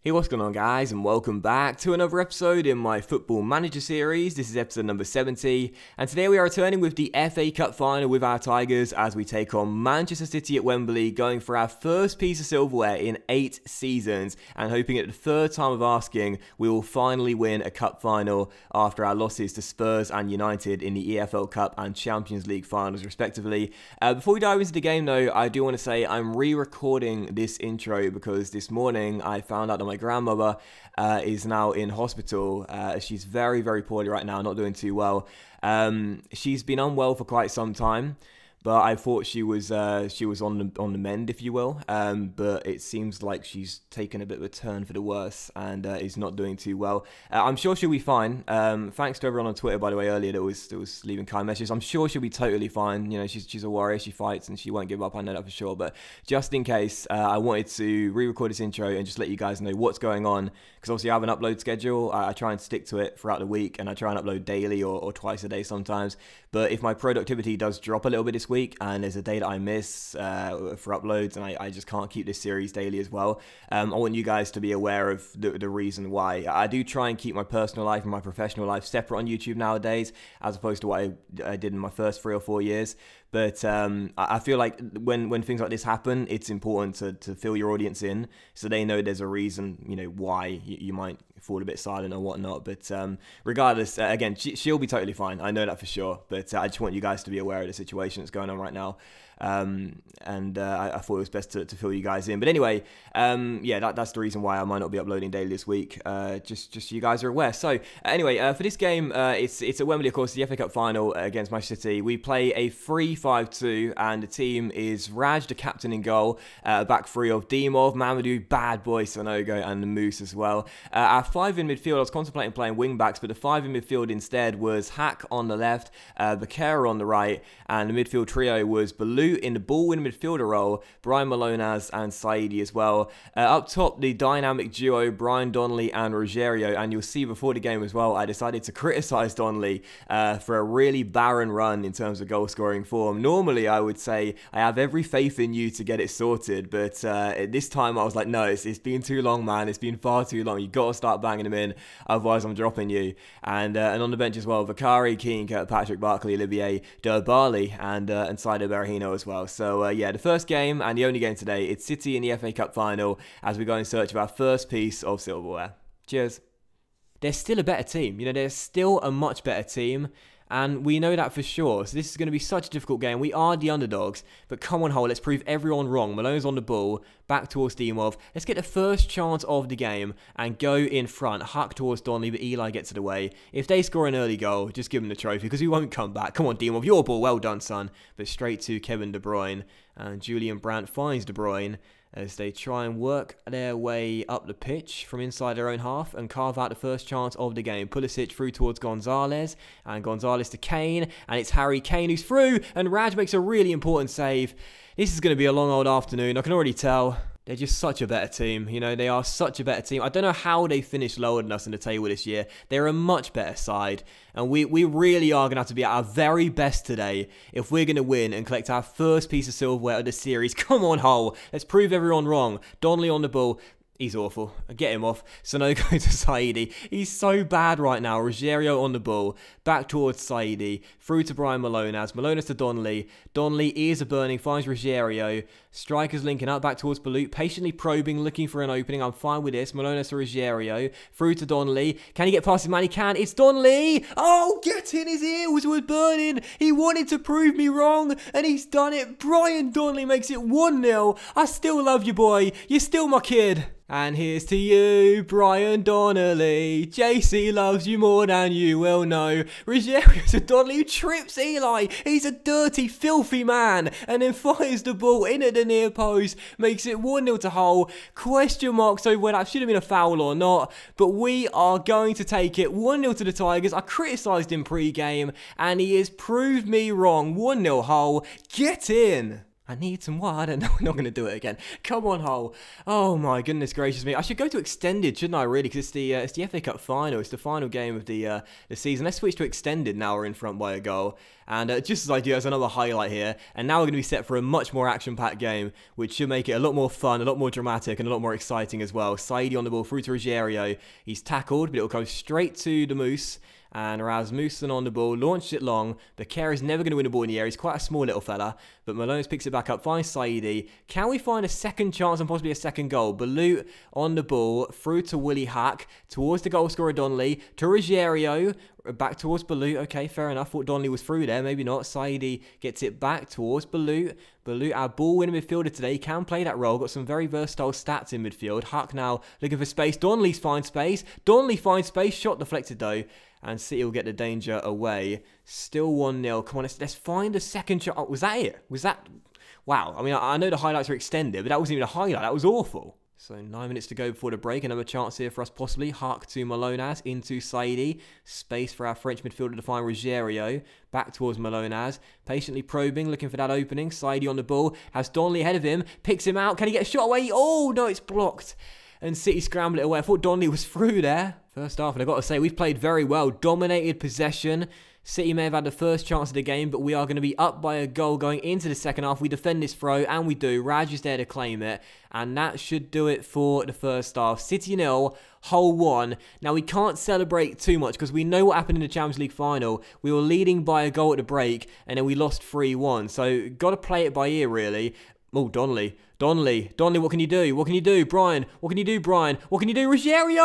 Hey, what's going on guys, and welcome back to another episode in my Football Manager series. This is episode number 70, and today we are returning with the FA Cup final with our Tigers as we take on Manchester City at Wembley, going for our first piece of silverware in 8 seasons, and hoping at the third time of asking, we will finally win a cup final after our losses to Spurs and United in the EFL Cup and Champions League finals respectively. Before we dive into the game though, I do want to say I'm re-recording this intro because this morning I found out that my grandmother is now in hospital. She's very poorly right now, not doing too well. She's been unwell for quite some time, but I thought she was on the mend, if you will. But it seems like she's taken a bit of a turn for the worse and is not doing too well. I'm sure she'll be fine. Thanks to everyone on Twitter, by the way, earlier that was leaving kind messages. I'm sure she'll be totally fine. You know, she's a warrior. She fights and she won't give up. I know that for sure. But just in case, I wanted to re-record this intro and just let you guys know what's going on. Because obviously I have an upload schedule. I try and stick to it throughout the week, and I try and upload daily or twice a day sometimes. But if my productivity does drop a little bit this week, and there's a day that I miss for uploads, and I just can't keep this series daily as well, I want you guys to be aware of the reason why. I do try and keep my personal life and my professional life separate on YouTube nowadays, as opposed to what I did in my first 3 or 4 years. But I feel like when things like this happen, it's important to fill your audience in so they know there's a reason, you know, why you might fall a bit silent or whatnot. But regardless, again, she'll be totally fine. I know that for sure. But I just want you guys to be aware of the situation that's going on right now. I thought it was best to fill you guys in. But anyway, yeah, that's the reason why I might not be uploading daily this week. Just so you guys are aware. So anyway, for this game, it's at Wembley, of course, the FA Cup final against Manchester City. We play a 3-5-2, and the team is Raj, the captain, in goal. Back three of Dimov, Mamadou, Bad Boy, Sonogo, and the Moose as well. Our 5 in midfield, I was contemplating playing wing backs, but the 5 in midfield instead was Hack on the left, Bakera on the right, and the midfield trio was Balut in the ball-winning midfielder role, Brian Malonas and Saidi as well. Up top, the dynamic duo, Brian Donnelly and Rogerio, and you'll see before the game as well, I decided to criticise Donnelly for a really barren run in terms of goal-scoring form. Normally, I would say, I have every faith in you to get it sorted, but this time I was like, no, it's been too long, man. It's been far too long. You've got to start banging them in, otherwise I'm dropping you. And on the bench as well, Vakari, Keane, Patrick Barkley, Olivier, Derbali, and Saido Berahino as well. So yeah, the first game and the only game today, it's City in the FA Cup final as we go in search of our first piece of silverware. Cheers. They're still a better team. You know, they're still a much better team, and we know that for sure. So this is going to be such a difficult game. We are the underdogs, but come on, Hull, let's prove everyone wrong. Malone's on the ball, back towards Dimov. Let's get the first chance of the game and go in front. Huck towards Donnelly, but Eli gets it away. If they score an early goal, just give them the trophy because we won't come back. Come on, Dimov, your ball. Well done, son. But straight to Kevin De Bruyne. And Julian Brandt finds De Bruyne as they try and work their way up the pitch from inside their own half and carve out the first chance of the game. Pulisic through towards Gonzalez, and Gonzalez to Kane, and it's Harry Kane who's through, and Raj makes a really important save. This is going to be a long old afternoon, I can already tell. They're just such a better team, you know, they are such a better team. I don't know how they finished lower than us in the table this year. They're a much better side, and we really are going to have to be at our very best today if we're going to win and collect our first piece of silverware of the series. Come on, Hull, let's prove everyone wrong. Donnelly on the ball. He's awful. Get him off. Sonogo to Saidi. He's so bad right now. Rogerio on the ball. Back towards Saidi. Through to Brian Malonas. Malonas to Donnelly. Donnelly, ears are burning. Finds Rogerio. Strikers linking up. Back towards Balut. Patiently probing. Looking for an opening. I'm fine with this. Malonas to Rogerio. Through to Donnelly. Can he get past his man? He can. It's Donnelly. Oh, get in. His ears was burning. He wanted to prove me wrong, and he's done it. Brian Donnelly makes it 1-0. I still love you, boy. You're still my kid. And here's to you, Brian Donnelly. JC loves you more than you will know. Rogerio to Donnelly, who trips Eli. He's a dirty, filthy man. And then fires the ball in at the near post. Makes it 1-0 to Hull. Question marks over whether that should have been a foul or not. But we are going to take it. 1-0 to the Tigers. I criticised him pre-game, and he has proved me wrong. 1-0 Hull. Get in. I need some water. No, we're not going to do it again. Come on, Hull. Oh, my goodness gracious me. I should go to extended, shouldn't I, really? Because it's the FA Cup final. It's the final game of the season. Let's switch to extended now we're in front by a goal. And just as I do, there's another highlight here. And now we're going to be set for a much more action-packed game, which should make it a lot more fun, a lot more dramatic, and a lot more exciting as well. Saidi on the ball through to Ruggiero. He's tackled, but it'll go straight to the Moose. And Rasmussen on the ball, launched it long. Bakera's never going to win the ball in the air. He's quite a small little fella. But Malones picks it back up, finds Saidi. Can we find a second chance and possibly a second goal? Balut on the ball, through to Willie Hack, towards the goal scorer Donnelly, to Ruggiero, back towards Balut. Okay, fair enough. Thought Donnelly was through there, maybe not. Saidi gets it back towards Balut. Balut, our ball-winning midfielder today, can play that role. Got some very versatile stats in midfield. Hack now looking for space. Donnelly's finds space. Donnelly finds space. Shot deflected though. And City will get the danger away. Still 1-0. Come on, let's find a second shot. Oh, was that it? Was that... Wow. I mean, I know the highlights are extended, but that wasn't even a highlight. That was awful. So 9 minutes to go before the break. Another chance here for us possibly. Hark to Malonas. Into Saidi. Space for our French midfielder to find Ruggiero. Back towards Malonas. Patiently probing. Looking for that opening. Saidi on the ball. Has Donnelly ahead of him. Picks him out. Can he get a shot away? Oh, no, it's blocked. And City scramble it away. I thought Donnelly was through there. First half, and I've got to say, we've played very well. Dominated possession. City may have had the first chance of the game, but we are going to be up by a goal going into the second half. We defend this throw, and we do. Raj is there to claim it. And that should do it for the first half. City 0, Hull 1. Now, we can't celebrate too much because we know what happened in the Champions League final. We were leading by a goal at the break, and then we lost 3-1. So, got to play it by ear, really. Oh, Donnelly, what can you do? What can you do? Brian, what can you do, Brian? What can you do? Ruggiero!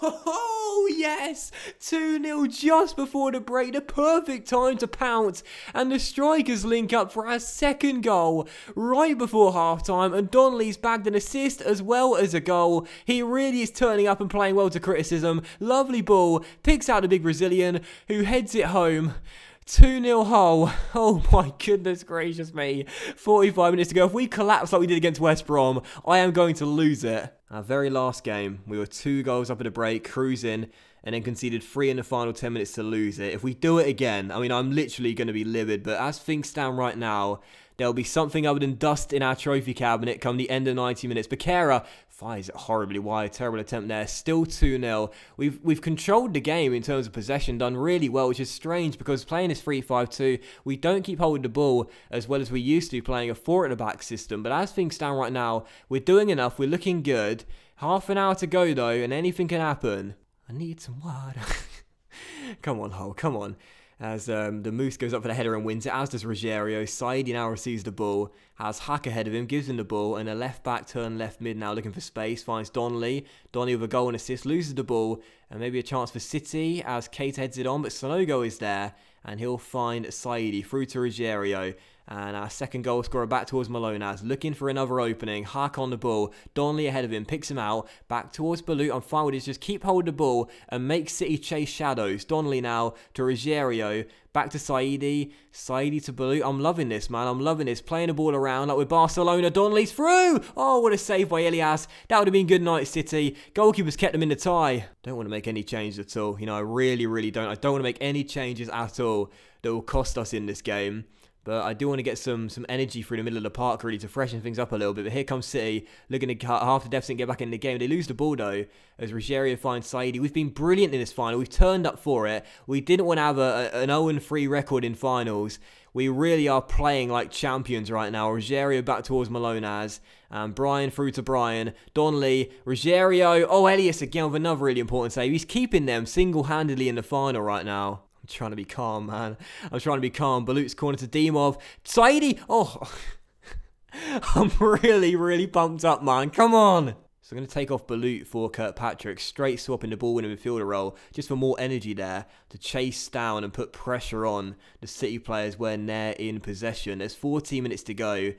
Oh, yes! 2-0 just before the break. The perfect time to pounce. And the strikers link up for our second goal right before half-time. And Donnelly's bagged an assist as well as a goal. He really is turning up and playing well to criticism. Lovely ball. Picks out the big Brazilian who heads it home. 2-0 Hull. Oh my goodness gracious me. 45 minutes to go. If we collapse like we did against West Brom, I am going to lose it. Our very last game, we were 2 goals up at a break, cruising, and then conceded 3 in the final 10 minutes to lose it. If we do it again, I mean, I'm literally going to be livid. But as things stand right now, there'll be something other than dust in our trophy cabinet come the end of 90 minutes. Bakera fires it horribly wide. Terrible attempt there. Still 2-0. We've controlled the game in terms of possession, done really well, which is strange because playing this 3-5-2, we don't keep holding the ball as well as we used to playing a 4 at the back system. But as things stand right now, we're doing enough. We're looking good. Half an hour to go though, and anything can happen. I need some water. Come on, Hull. Come on. As the Moose goes up for the header and wins it, as does Ruggiero. Saidi now receives the ball, has Hack ahead of him, gives him the ball, and a left-back turn left mid now looking for space, finds Donnelly. Donnelly with a goal and assist, loses the ball, and maybe a chance for City as Kate heads it on, but Sonogo is there, and he'll find Saidi through to Ruggiero. And our second goal scorer back towards Malonas, looking for another opening. Hack on the ball. Donnelly ahead of him, picks him out. Back towards Balut. I'm fine with this. Just keep hold of the ball and make City chase shadows. Donnelly now to Ruggiero. Back to Saidi. Saidi to Balut. I'm loving this, man. I'm loving this. Playing the ball around like with Barcelona. Donnelly's through. Oh, what a save by Elias. That would have been good night, City. Goalkeepers kept them in the tie. Don't want to make any changes at all. You know, I really don't. I don't want to make any changes at all that will cost us in this game. But I do want to get some energy through the middle of the park, really, to freshen things up a little bit. But here comes City, looking to cut half the deficit and get back in the game. They lose the ball, though, as Ruggiero finds Saidi. We've been brilliant in this final. We've turned up for it. We didn't want to have an 0-3 record in finals. We really are playing like champions right now. Ruggiero back towards Malonas. And Brian through to Brian. Donnelly. Ruggiero. Oh, Elias again with another really important save. He's keeping them single-handedly in the final right now. I'm trying to be calm, man. I'm trying to be calm. Balut's corner to Dimov. Saidi! Oh! I'm really pumped up, man. Come on! So I'm going to take off Balut for Kirkpatrick. Straight swapping the ball in the midfielder role. Just for more energy there. To chase down and put pressure on the City players when they're in possession. There's 14 minutes to go.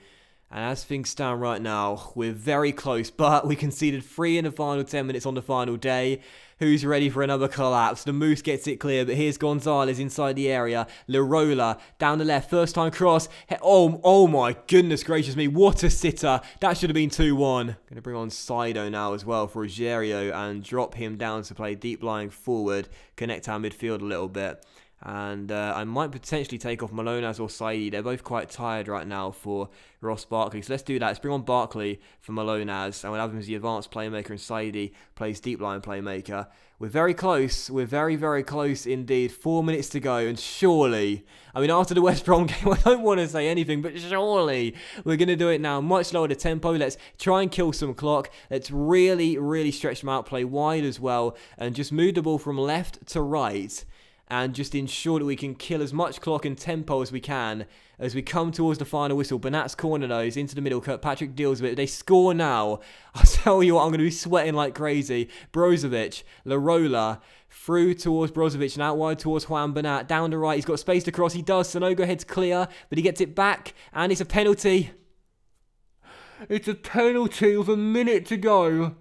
And as things stand right now, we're very close. But we conceded 3 in the final 10 minutes on the final day. Who's ready for another collapse? The Moose gets it clear, but here's Gonzalez inside the area. Lirola down the left, first time cross. Oh my goodness gracious me, what a sitter. That should have been 2-1. Going to bring on Saido now as well for Ruggiero and drop him down to play deep lying forward. Connect our midfield a little bit. And I might potentially take off Malonas or Saidi. They're both quite tired right now for Ross Barkley. So let's do that. Let's bring on Barkley for Malonas. And we'll have him as the advanced playmaker. And Saidi plays deep line playmaker. We're very close. We're very, very close indeed. 4 minutes to go. And surely, I mean, after the West Brom game, I don't want to say anything, but surely we're going to do it now. Much lower the tempo. Let's try and kill some clock. Let's really, really stretch them out. Play wide as well. And just move the ball from left to right. And just ensure that we can kill as much clock and tempo as we can as we come towards the final whistle. Banat's corner those into the middle. Kirkpatrick deals with it. They score now. I'll tell you what, I'm going to be sweating like crazy. Brozovic, Larola, through towards Brozovic and out wide towards Juan Banat. Down the right, he's got space to cross. He does. Sonogo heads clear, but he gets it back. And it's a penalty. It's a penalty with a minute to go.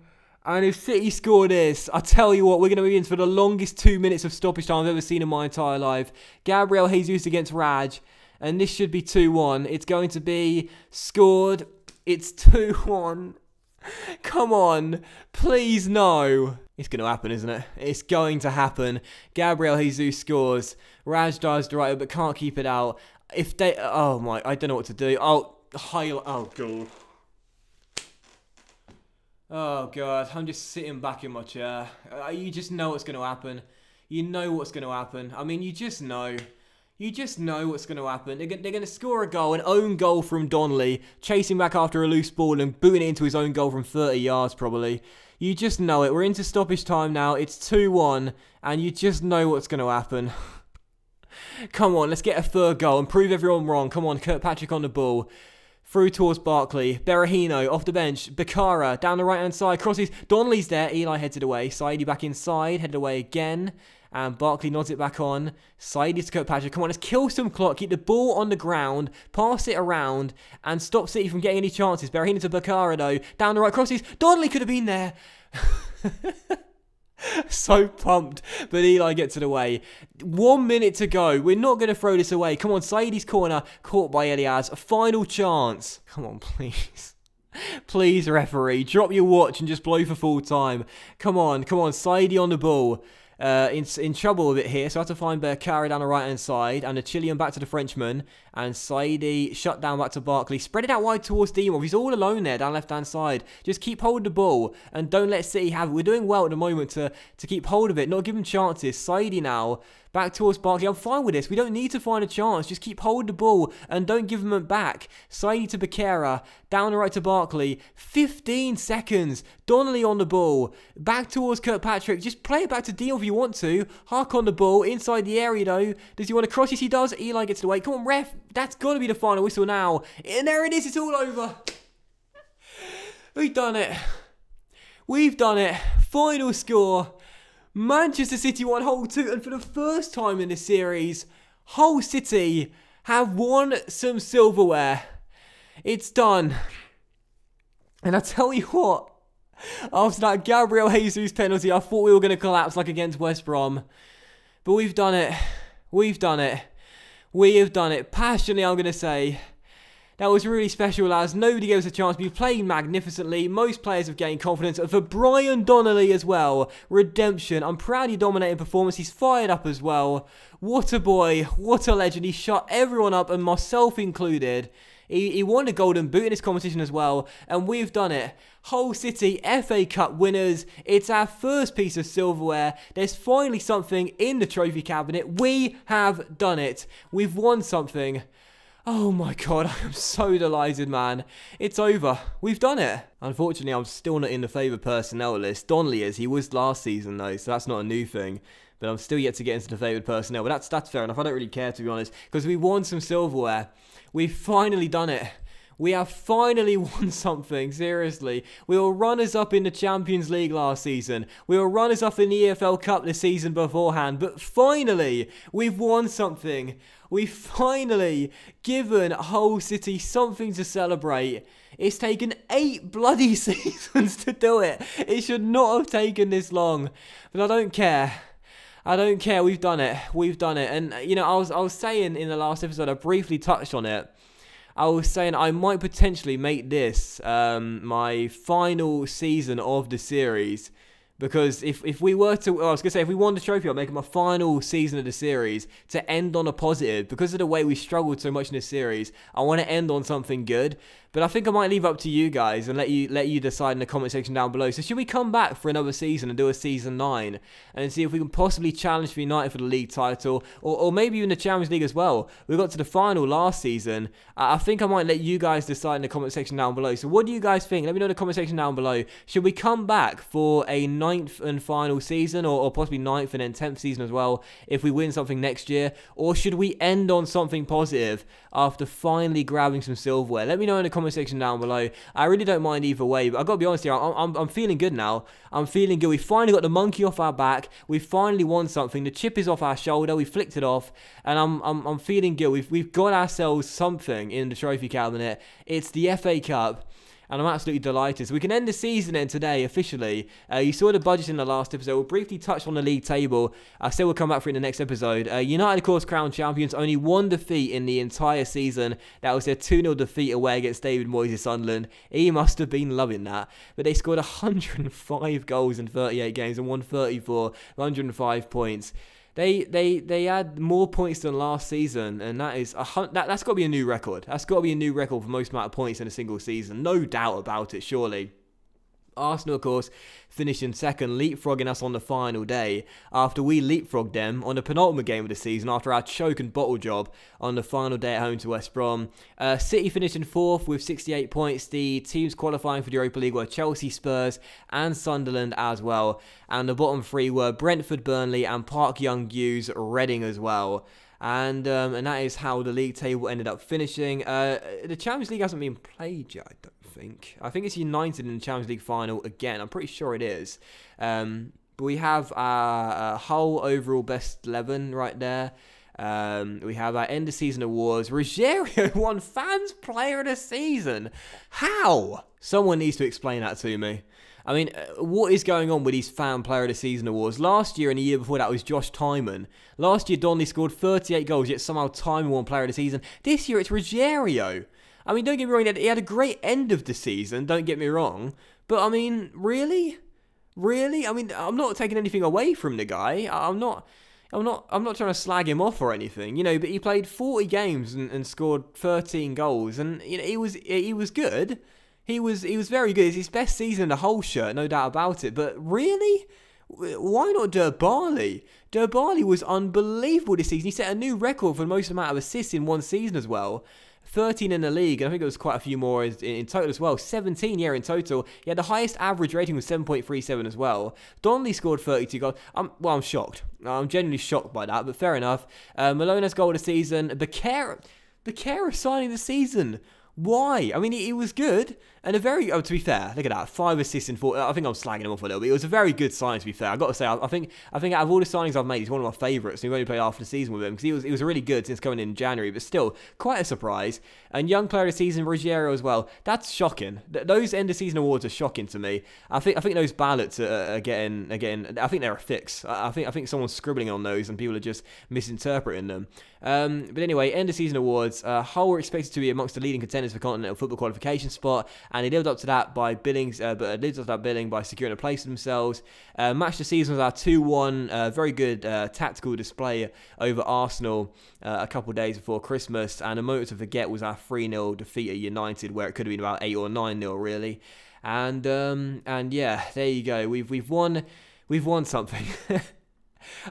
And if City score this, I tell you what, we're going to be in for the longest 2 minutes of stoppage time I've ever seen in my entire life. Gabriel Jesus against Raj. And this should be 2-1. It's going to be scored. It's 2-1. Come on. Please, no. It's going to happen, isn't it? It's going to happen. Gabriel Jesus scores. Raj dives the right, but can't keep it out. If they... Oh, my... I don't know what to do. Oh, God. Oh, God, I'm just sitting back in my chair. You just know what's going to happen. You know what's going to happen. I mean, you just know. You just know what's going to happen. They're going to score a goal, an own goal from Donnelly, chasing back after a loose ball and booting it into his own goal from 30 yards, probably. You just know it. We're into stoppage time now. It's 2-1, and you just know what's going to happen. Come on, let's get a third goal and prove everyone wrong. Come on, Kirkpatrick on the ball. Through towards Barkley. Berahino off the bench. Bakara down the right-hand side. Crosses. Donnelly's there. Eli heads it away. Saidi back inside. Headed away again. And Barkley nods it back on. Saidi to Kirkpatrick. Come on, let's kill some clock. Keep the ball on the ground. Pass it around. And stop City from getting any chances. Berahino to Bakara though. Down the right. Crosses. Donnelly could have been there. So pumped, but Eli gets it away. 1 minute to go. We're not going to throw this away. Come on, Saidi's corner, caught by Elias. A final chance. Come on, please. Please, referee, drop your watch and just blow for full time. Come on, Saidi on the ball. In trouble a bit here, so I have to find Bakara down the right-hand side, and the Chilean back to the Frenchman, and Saidi shut down back to Barkley. Spread it out wide towards Dimov. He's all alone there down left-hand side. Just keep hold of the ball, and don't let City have it. We're doing well at the moment to keep hold of it, not give them chances. Saidi now, back towards Barkley. I'm fine with this. We don't need to find a chance. Just keep hold of the ball, and don't give them it back. Saidi to Bakara, down the right to Barkley. 15 seconds. Donnelly on the ball. Back towards Kirkpatrick. Just play it back to Dimov if you want to. Hark on the ball, inside the area though. Does he want to cross? Yes, he does. Eli gets it away. Come on, ref. That's got to be the final whistle now. And there it is. It's all over. We've done it. We've done it. Final score. Manchester City won Hull 2. And for the first time in this series, Hull City have won some silverware. It's done. And I tell you what. After that Gabriel Jesus penalty, I thought we were going to collapse like against West Brom. But we've done it. We've done it. We have done it. Passionately, I'm going to say. That was really special, lads. Nobody gave us a chance. We played magnificently. Most players have gained confidence. And for Brian Donnelly as well. Redemption. I'm proud he dominated performance. He's fired up as well. What a boy. What a legend. He shut everyone up, and myself included. He won the Golden Boot in this competition as well, and we've done it. Hull City FA Cup winners. It's our first piece of silverware. There's finally something in the trophy cabinet. We have done it. We've won something. Oh my God, I am so delighted, man. It's over. We've done it. Unfortunately, I'm still not in the favoured personnel list. Donnelly is. He was last season though, so that's not a new thing. But I'm still yet to get into the favoured personnel. But that's fair enough. I don't really care, to be honest, because we won some silverware. We've finally done it. We have finally won something, seriously. We were runners-up in the Champions League last season. We were runners-up in the EFL Cup the season beforehand. But finally, we've won something. We've finally given Hull City something to celebrate. It's taken 8 bloody seasons to do it. It should not have taken this long. But I don't care. I don't care. We've done it. We've done it. And, you know, I was saying in the last episode, I briefly touched on it. I was saying I might potentially make this my final season of the series. Because if we were to, I was going to say, if we won the trophy, I'll make it my final season of the series to end on a positive. Because of the way we struggled so much in this series, I want to end on something good. But I think I might leave up to you guys and let you decide in the comment section down below. So should we come back for another season and do a season 9 and see if we can possibly challenge for United for the league title, or maybe even the Champions League as well? We got to the final last season. I think I might let you guys decide in the comment section down below. So what do you guys think? Let me know in the comment section down below. Should we come back for a 9th and final season, or possibly 9th and then 10th season as well if we win something next year? Or should we end on something positive after finally grabbing some silverware? Let me know in the comment section down below. I really don't mind either way, but I've got to be honest here, I'm feeling good now. I'm feeling good. We finally got the monkey off our back. We finally won something. The chip is off our shoulder. We flicked it off, and I'm feeling good. We've got ourselves something in the trophy cabinet. It's the FA Cup. And I'm absolutely delighted. So we can end the season then today, officially. You saw the budget in the last episode. We'll briefly touch on the league table. I said we'll come back for it in the next episode. United, of course, crowned champions. Only one defeat in the entire season. That was their 2-0 defeat away against David Moyes' Sunderland. He must have been loving that. But they scored 105 goals in 38 games and won 34, 105 points. They had more points than last season, and that's got to be a new record. That's got to be a new record for most amount of points in a single season. No doubt about it, surely. Arsenal, of course, finishing second, leapfrogging us on the final day after we leapfrogged them on the penultimate game of the season after our choke and bottle job on the final day at home to West Brom. City finishing 4th with 68 points. The teams qualifying for the Europa League were Chelsea, Spurs and Sunderland as well. And the bottom 3 were Brentford, Burnley and Park Young-Yu's Reading as well. And that is how the league table ended up finishing. The Champions League hasn't been played yet, I don't think. I think it's United in the Champions League final again. I'm pretty sure it is. But we have our whole overall best 11 right there. We have our end of season awards. Rogerio won Fans Player of the Season. How? Someone needs to explain that to me. I mean, what is going on with these Fan Player of the Season awards? Last year and the year before that was Josh Tymon. Last year, Donnelly scored 38 goals, yet somehow Tymon won Player of the Season. This year, it's Rogerio. I mean, don't get me wrong, he had a great end of the season, don't get me wrong. But, I mean, really? Really? I mean, I'm not taking anything away from the guy. I'm not trying to slag him off or anything, you know, but he played 40 games and scored 13 goals, and you know, he was good. He was very good. It's his best season in the whole shirt, no doubt about it. But really? Why not Dybala? Dybala was unbelievable this season. He set a new record for the most amount of assists in one season as well. 13 in the league, and I think it was quite a few more in total as well. 17 in total. He had the highest average rating with 7.37 as well. Donnelly scored 32 goals. I'm shocked. I'm genuinely shocked by that, but fair enough. Malona's goal of the season. Bakera signing the season. Why? I mean, he was good, and to be fair, look at that, 5 assists in 4, I think I'm slagging him off a little bit. It was a very good signing, to be fair. I've got to say, I think out of all the signings I've made, he's one of my favourites, and we've only played half the season with him, because he was really good since coming in January, but still, quite a surprise. And Young Player of the Season, Rogerio as well. That's shocking. Those end of season awards are shocking to me. I think those ballots are getting, I think they're a fix. I think someone's scribbling on those, and people are just misinterpreting them. But anyway, end of season awards. Hull were expected to be amongst the leading contenders for continental football qualification spot, and they lived up to that by billing, by securing a place for themselves. Match of the season was our 2-1, very good tactical display over Arsenal a couple of days before Christmas, and a moment to forget was our 3-0 defeat at United, where it could have been about 8 or 9-0 really. And yeah, there you go. We've won something.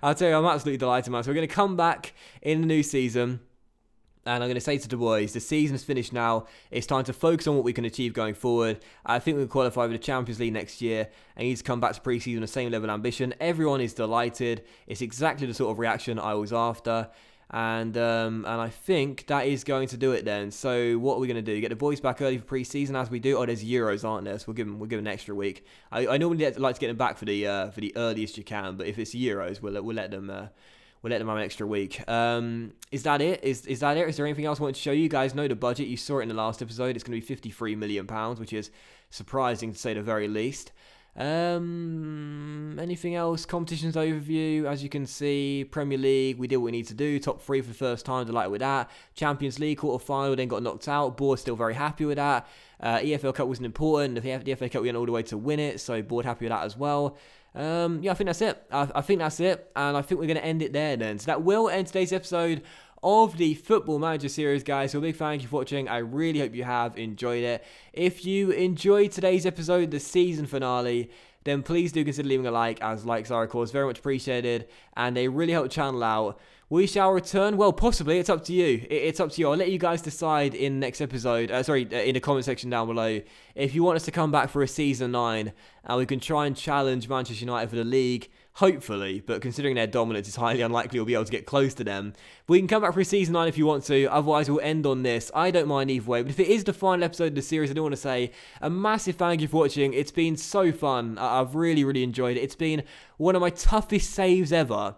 I'll tell you, I'm absolutely delighted, man. So we're going to come back in the new season, and I'm going to say to the boys, the season's finished now. It's time to focus on what we can achieve going forward. I think we can qualify for the Champions League next year, and need to come back to pre-season with the same level of ambition. Everyone is delighted. It's exactly the sort of reaction I was after. And I think that is going to do it then. So what are we going to do? Get the boys back early for pre-season as we do? Oh, there's Euros, aren't there? So we'll give them an extra week. I normally like to get them back for the earliest you can, but if it's Euros, we'll let them have an extra week. Is that it? Is that it? Is there anything else I wanted to show you? You guys know the budget. You saw it in the last episode. It's going to be £53 million, which is surprising to say the very least. Anything else? Competitions overview. As you can see, Premier League, we did what we need to do. Top 3 for the first time, delighted with that. Champions League, quarter-final, then got knocked out. Board still very happy with that. EFL Cup wasn't important. The FA Cup, we went all the way to win it, so board happy with that as well. Yeah, I think that's it. I think that's it, and I think we're going to end it there then. So that will end today's episode of the Football Manager series, guys. So a big thank you for watching. I really hope you have enjoyed it. If you enjoyed today's episode, the season finale, then please do consider leaving a like, as likes are, of course, very much appreciated, and they really help the channel out. We shall return, well, possibly, it's up to you. It's up to you. I'll let you guys decide in the next episode, in the comment section down below, if you want us to come back for a Season 9, and we can try and challenge Manchester United for the league, hopefully, but considering their dominance, it's highly unlikely we'll be able to get close to them. We can come back for a Season 9 if you want to, otherwise we'll end on this. I don't mind either way, but if it is the final episode of the series, I do want to say a massive thank you for watching. It's been so fun. I've really, really enjoyed it. It's been one of my toughest saves ever,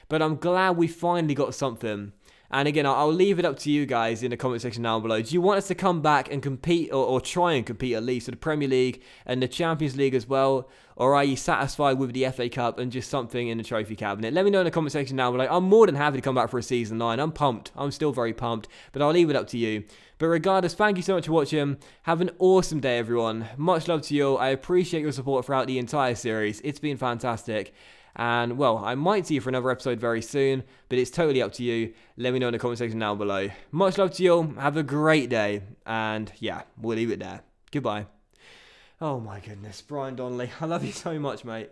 but I'm glad we finally got something. And again, I'll leave it up to you guys in the comment section down below. Do you want us to come back and compete, or try and compete at least, for the Premier League and the Champions League as well? Or are you satisfied with the FA Cup and just something in the trophy cabinet? Let me know in the comment section down below. I'm more than happy to come back for a Season 9. I'm pumped. I'm still very pumped. But I'll leave it up to you. But regardless, thank you so much for watching. Have an awesome day, everyone. Much love to you all. I appreciate your support throughout the entire series. It's been fantastic. And, well, I might see you for another episode very soon, but it's totally up to you. Let me know in the comment section down below. Much love to you all. Have a great day. And, yeah, we'll leave it there. Goodbye. Oh, my goodness. Brian Donnelly, I love you so much, mate.